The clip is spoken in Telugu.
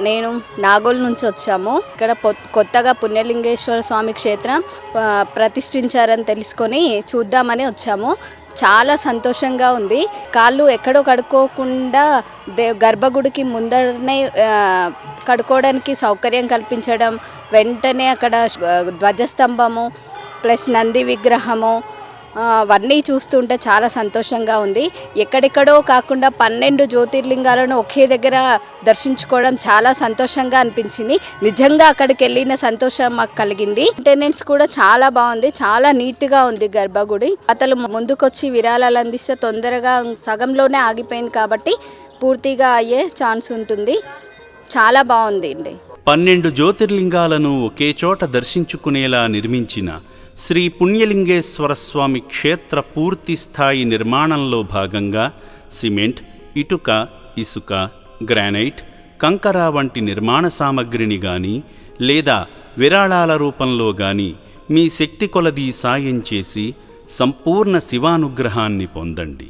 నేను నాగోల్ నుంచి వచ్చాము. ఇక్కడ కొత్తగా పుణ్యలింగేశ్వర స్వామి క్షేత్రం ప్రతిష్ఠించారని తెలుసుకొని చూద్దామని వచ్చాము. చాలా సంతోషంగా ఉంది. కాళ్ళు ఎక్కడో కడుక్కోకుండా గర్భగుడికి ముందరనే కడుక్కోవడానికి సౌకర్యం కల్పించడం, వెంటనే అక్కడ ధ్వజస్తంభము ప్లస్ నంది విగ్రహము అవన్నీ చూస్తుంటే చాలా సంతోషంగా ఉంది. ఎక్కడెక్కడో కాకుండా 12 జ్యోతిర్లింగాలను ఒకే దగ్గర దర్శించుకోవడం చాలా సంతోషంగా అనిపించింది. నిజంగా అక్కడికి వెళ్ళిన సంతోషం మాకు కలిగింది. మెయింటెనెన్స్ కూడా చాలా బాగుంది, చాలా నీట్గా ఉంది గర్భగుడి. అతను ముందుకొచ్చి విరాళాలు అందిస్తే తొందరగా సగంలోనే ఆగిపోయింది కాబట్టి పూర్తిగా అయ్యే ఛాన్స్ ఉంటుంది. చాలా బాగుంది అండి. 12 జ్యోతిర్లింగాలను ఒకే చోట దర్శించుకునేలా నిర్మించిన శ్రీ పుణ్యలింగేశ్వర స్వామి క్షేత్ర పూర్తి స్థాయి నిర్మాణంలో భాగంగా సిమెంట్, ఇటుక, ఇసుక, గ్రానైట్, కంకర వంటి నిర్మాణ సామగ్రిని గాని లేదా విరాళాల రూపంలో గాని మీ శక్తి కొలది సాయం చేసి సంపూర్ణ శివానుగ్రహాన్ని పొందండి.